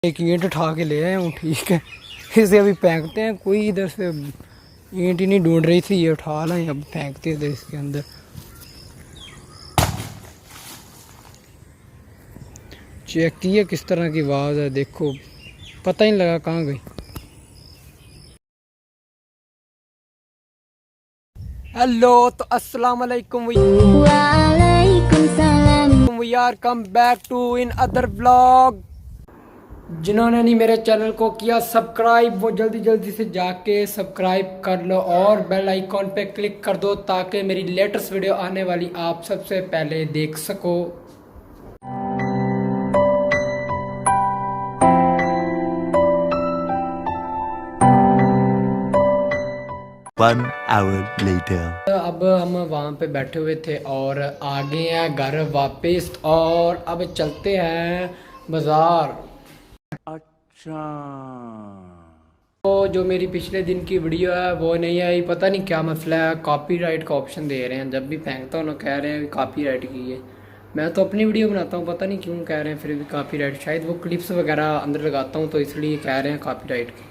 एक ईंट उठा के ले आए हूँ, ठीक है। इसे अभी फेंकते हैं। कोई इधर से ईंट ही नहीं ढूंढ रही थी, ये उठा लाए, अब फेंकते थे इसके अंदर। चेक किया किस तरह की आवाज़ है, देखो पता ही नहीं लगा कहाँ गई। हेलो, तो अस्सलाम वालेकुम, we are come back to in other vlog. जिन्होंने नहीं मेरे चैनल को किया सब्सक्राइब, वो जल्दी जल्दी से जाके सब्सक्राइब कर लो और बेल आइकॉन पे क्लिक कर दो ताकि मेरी लेटेस्ट वीडियो आने वाली आप सबसे पहले देख सको। 1 hour later. अब हम वहाँ पे बैठे हुए थे और आ गए हैं घर वापस और अब चलते हैं बाज़ार। अच्छा, तो जो मेरी पिछले दिन की वीडियो है वो नहीं आई, पता नहीं क्या मसला है, कॉपीराइट का ऑप्शन दे रहे हैं। जब भी फेंकता हूँ ना कह रहे हैं कॉपीराइट की है। मैं तो अपनी वीडियो बनाता हूँ, पता नहीं क्यों कह रहे हैं फिर भी कॉपीराइट। शायद वो क्लिप्स वगैरह अंदर लगाता हूँ तो इसलिए कह रहे हैं कॉपीराइट की।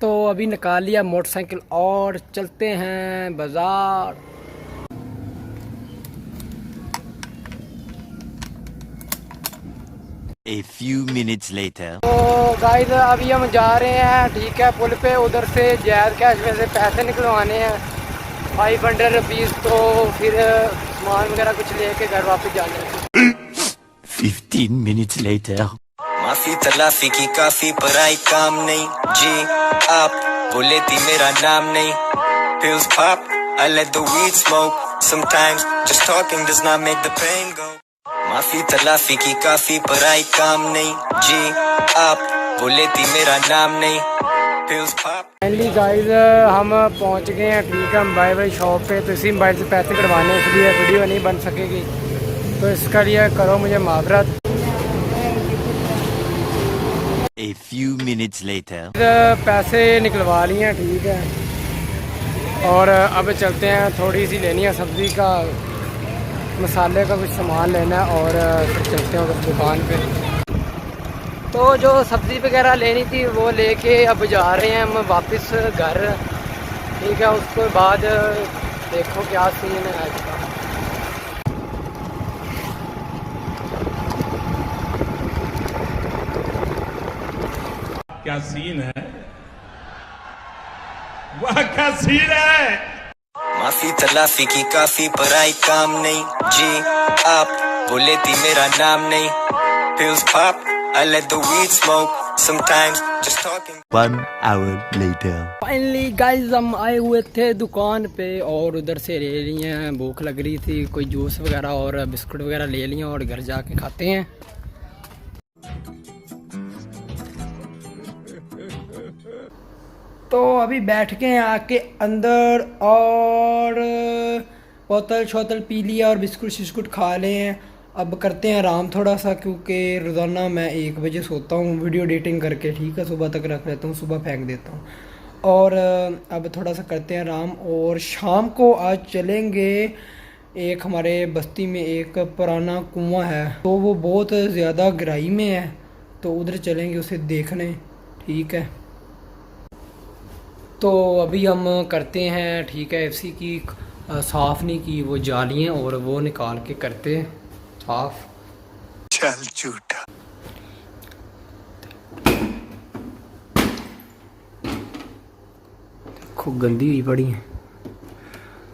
तो अभी निकाल लिया मोटरसाइकिल और चलते हैं बाज़ार। A few minutes later. तो गाइस अभी हम जा रहे हैं, ठीक है, पुल पे। उधर से जैद कैश में से पैसे निकलवाने हैं 500 रुपीज़। तो फिर सामान वगैरह कुछ लेके घर वापस जाना है। 15 minutes later. माफी तलाफी की काफी पर आई काम नहीं जी आप वो लेती मेरा नाम नहीं pills pop I let the weed smoke sometimes just talking does not make the pain go माफी तलाफी की काफी पर आई काम नहीं जी आप वो लेती मेरा नाम नहीं pills pop। फाइनली गाइस हम पहुंच गए हैं, ठीक है। मोबाइल वाली शॉप पे, तो इसी मोबाइल से पैसे कटवाने हैं, इसलिए वीडियो नहीं बन सकेगी, तो इसका लिए करो मुझे माफ़रत। A few minutes later. पैसे निकलवा लिए हैं, ठीक है। और अब चलते हैं, थोड़ी सी लेनी है सब्ज़ी का, मसाले का कुछ सामान लेना है और फिर चलते हैं उस दुकान पे। तो जो सब्ज़ी वगैरह लेनी थी वो लेके अब जा रहे हैं हम वापस घर, ठीक है। उसके बाद देखो क्या सीन है आज का। क्या सीन है, वाह क्या सीन है। माफी तलाफी की काफी पर आई काम नहीं जी आप वो लेती मेरा नाम नहीं pills pop I let the weed smoke sometimes just talking 1 hour later. Finally guys हम आए हुए थे दुकान पे और उधर से ले लिए हैं, भूख लग रही थी, कोई जूस वगैरह और बिस्कुट वगैरह ले लिए और घर जाके खाते हैं। तो अभी बैठ के आके अंदर और बोतल शोतल पी लिया और बिस्कुट शिस्कुट खा ले हैं। अब करते हैं आराम थोड़ा सा, क्योंकि रोज़ाना मैं 1 बजे सोता हूँ वीडियो एडिटिंग करके, ठीक है। सुबह तक रख लेता हूँ, सुबह फेंक देता हूँ। और अब थोड़ा सा करते हैं आराम और शाम को आज चलेंगे। एक हमारे बस्ती में एक पुराना कुआं है, तो वो बहुत ज़्यादा गहराई में है, तो उधर चलेंगे उसे देखने, ठीक है। तो अभी हम करते हैं, ठीक है। एफसी की साफ़ नहीं की वो जालियाँ, और वो निकाल के करते हैं साफ़। चल झूठा खूब गंदी हुई पड़ी है।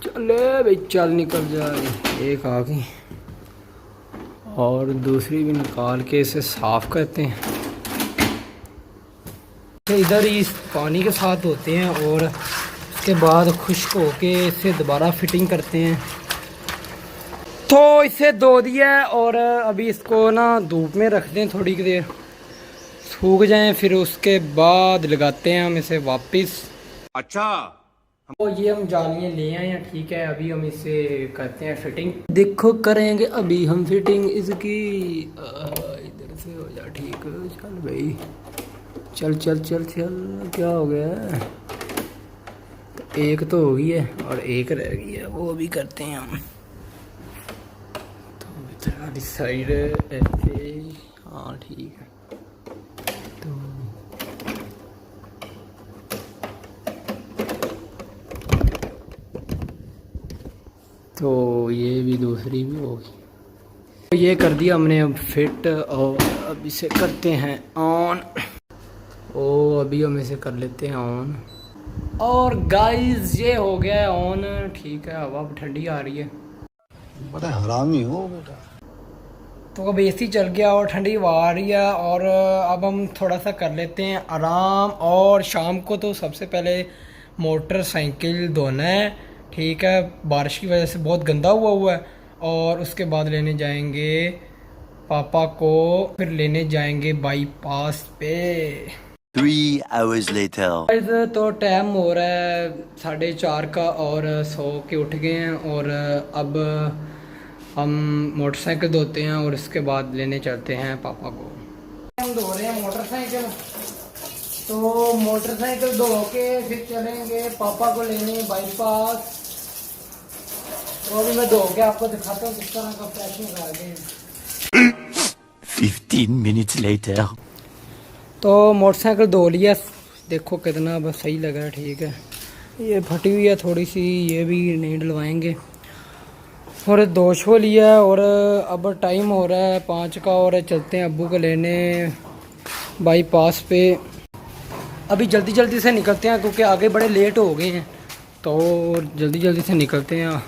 चले भाई चल निकल जाए। एक आ गई और दूसरी भी निकाल के इसे साफ़ करते हैं। इधर ही पानी के साथ होते हैं और उसके बाद खुश्क होके इसे दोबारा फिटिंग करते हैं। तो इसे धो दिया है और अभी इसको ना धूप में रख दें थोड़ी देर, सूख जाएं, फिर उसके बाद लगाते हैं हम इसे वापस। अच्छा, तो ये हम जालियाँ ले आए हैं, ठीक है। अभी हम इसे करते हैं फिटिंग, देखो करेंगे अभी हम फिटिंग इसकी। इधर से हो जा, ठीक है। चल भाई चल चल चल चल, क्या हो गया? तो एक तो हो गई है और एक रह गई है, वो भी करते हैं हम। इस साइड ऐसे, हाँ ठीक है। तो ये भी दूसरी भी होगी। तो ये कर दिया हमने अब फिट, और अब इसे करते हैं ऑन। ओ अभी हम इसे कर लेते हैं ऑन, और गाइस ये हो गया है ऑन। ठीक है, हवा ठंडी आ रही है। बड़ा हरामी हो बेटा। तो अब एसी चल गया और ठंडी हवा आ रही है, और अब हम थोड़ा सा कर लेते हैं आराम। और शाम को तो सबसे पहले मोटरसाइकिल धोना है, ठीक है, बारिश की वजह से बहुत गंदा हुआ है। और उसके बाद लेने जाएंगे पापा को, फिर लेने जाएंगे बाईपास पे। 3 hours later. तो टाइम हो रहा है 4:30 का, और सो के उठ गए हैं। और अब हम मोटरसाइकिल धोते हैं और उसके बाद लेने चलते हैं पापा को। हम धो रहे हैं मोटरसाइकिल, तो मोटरसाइकिल धो के फिर चलेंगे पापा को लेने बाईपास। तो अभी मैं धो के आपको दिखाता हूँ किस तरह का फ्रेशिंग करा गए। 15 minutes later. तो मोटरसाइकिल धो लिया, देखो कितना बस सही लगा है, ठीक है। ये फटी हुई है थोड़ी सी, ये भी नहीं डलवाएंगे। और दोष हो लिया, और अब टाइम हो रहा है 5 का, और चलते हैं अब्बू को लेने बाईपास पे। अभी जल्दी जल्दी से निकलते हैं क्योंकि आगे बड़े लेट हो गए हैं, तो जल्दी जल्दी से निकलते हैं।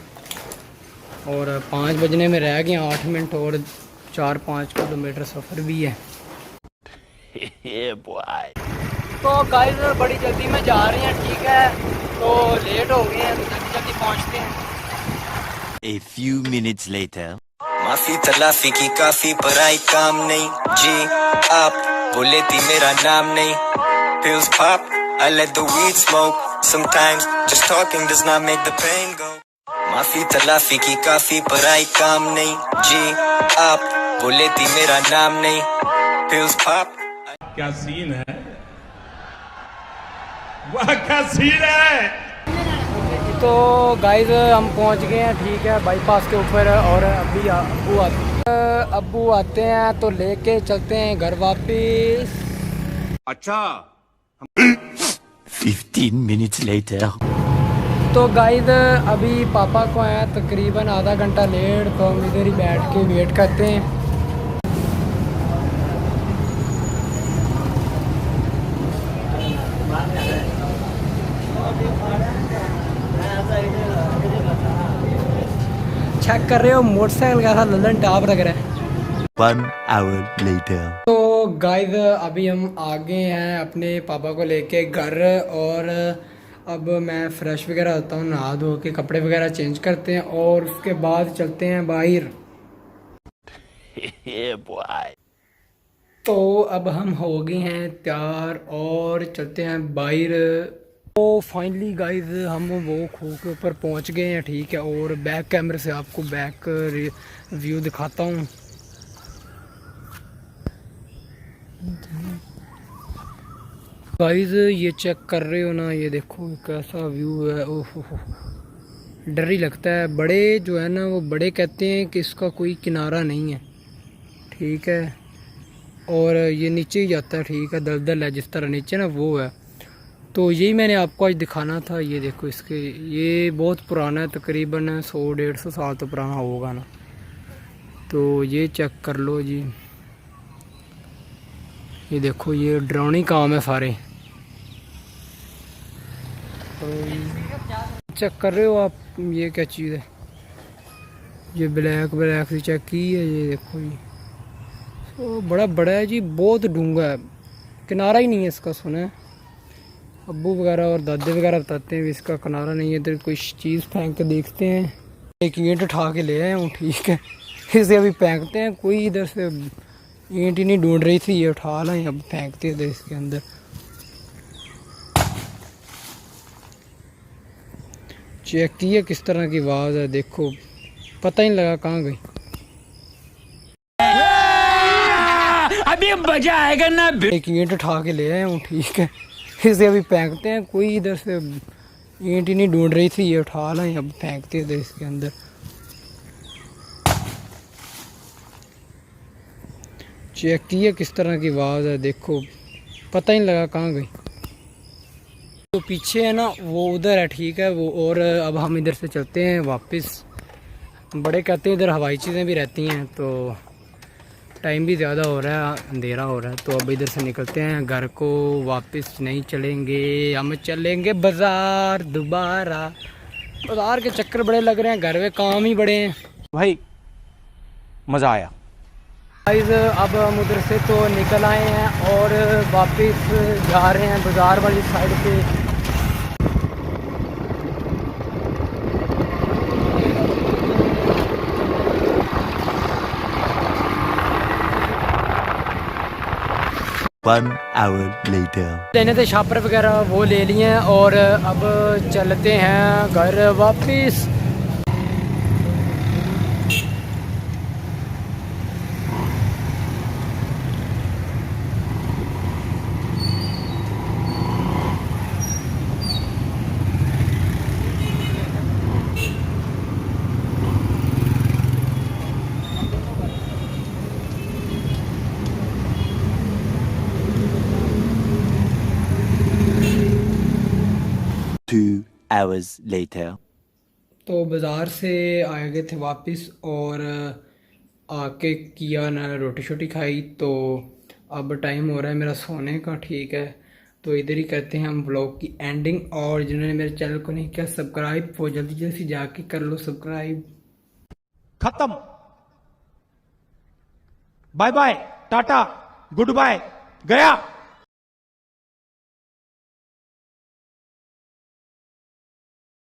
और 5 बजने में रह गए 8 मिनट, और 4-5 किलोमीटर सफ़र भी है। Yeah, boy. तो गाइस बड़ी जल्दी में जा रहे हैं, ठीक है, तो लेट हो गए हैं, तो जल्दी जल्दी पहुंचते हैं। A few minutes later. माफी तलाफी की काफी पराई काम नहीं जी आप बोले थी मेरा नाम नहीं pills pop I let the weed smoke sometimes just talking does not make the pain go माफी तलाफी की काफी पराई काम नहीं जी आप बोले थी मेरा नाम नहीं pills pop क्या सीन है, वाह क्या सीन है। तो गाइस हम पहुंच गए हैं, ठीक है, बाईपास के ऊपर। और अभी अब्बू आते हैं तो लेके चलते हैं घर वापस। अच्छा 15 minutes later. तो गाइस अभी पापा को आया तकरीबन आधा घंटा लेट, तो हम इधर ही बैठ के वेट करते हैं। चेक कर रहे हो मोटरसाइकिल कैसा ललन टॉप लग रहा है। 1 hour later. तो गाइस अभी हम आ गए हैं अपने पापा को लेके घर, और अब मैं फ्रेश वगैरह होता हूँ, नहा धो के कपड़े वगैरह चेंज करते हैं, और उसके बाद चलते हैं बाहर। Yeah, boy. तो अब हम हो गए हैं तैयार और चलते हैं बाहर। तो फाइनली गाइस हम वो खो के ऊपर पहुंच गए हैं, ठीक है, और बैक कैमरे से आपको बैक व्यू दिखाता हूँ। गाइस ये चेक कर रहे हो ना, ये देखो कैसा व्यू है। ओहो, डर ही लगता है। बड़े जो है ना, वो बड़े कहते हैं कि इसका कोई किनारा नहीं है, ठीक है, और ये नीचे ही जाता है, ठीक है, दलदल है जिस तरह नीचे ना, वो है। तो यही मैंने आपको आज दिखाना था। ये देखो इसके, ये बहुत पुराना है, तकरीबन 100-150 साल तो पुराना होगा ना। तो ये चेक कर लो जी, ये देखो, ये डरावनी काम है सारे। तो चेक कर रहे हो आप, ये क्या चीज़ है, ये ब्लैक ब्लैक सी चेक की है, ये देखो जी। तो बड़ा बड़ा है जी, बहुत डूंगा है, किनारा ही नहीं है इसका। सुना है अब्बू वगैरह और दादे वगैरह बताते हैं भी इसका किनारा नहीं है। इधर कोई चीज़ फेंक के देखते हैं, एक ईंट उठा के ले आए हूँ, ठीक है, इसे अभी फेंकते हैं। कोई इधर से ईंट ही नहीं ढूंढ रही थी, ये उठा लाए, अब फेंकते थे इसके अंदर। चेक किया किस तरह की आवाज़ है, देखो पता ही नहीं लगा कहाँ गई। अभी मजा आएगा ना। एक ईंट उठा के ले आए हूँ, ठीक है, इसे अभी फेंकते हैं। कोई इधर से ईंट ही नहीं ढूंढ रही थी, ये उठा लाए, अब फेंकते थे इसके अंदर। चेक किया किस तरह की आवाज़ है, देखो पता ही नहीं लगा कहाँ गई। तो पीछे है ना वो उधर है, ठीक है वो। और अब हम इधर से चलते हैं वापस। बड़े कहते हैं इधर हवाई चीज़ें भी रहती हैं, तो टाइम भी ज़्यादा हो रहा है, अंधेरा हो रहा है, तो अब इधर से निकलते हैं घर को। वापस नहीं चलेंगे, हम चलेंगे बाज़ार दोबारा। बाज़ार के चक्कर बड़े लग रहे हैं, घर में काम ही बड़े हैं भाई। मज़ा आया। गाइस अब हम उधर से तो निकल आए हैं और वापस जा रहे हैं बाज़ार वाली साइड पे। 1 hour later. लेने थे शापर वगैरह, वो ले लिए हैं और अब चलते हैं घर वापस। Two hours later. तो बाज़ार से आ गए थे वापस और आके किया ना रोटी शोटी खाई। तो अब टाइम हो रहा है मेरा सोने का, ठीक है। तो इधर ही करते हैं हम ब्लॉग की एंडिंग। और जिन्होंने मेरे चैनल को नहीं किया सब्सक्राइब, वो जल्दी जल्दी जाके कर लो सब्सक्राइब। खत्म। Bye bye, tata, good bye, गया।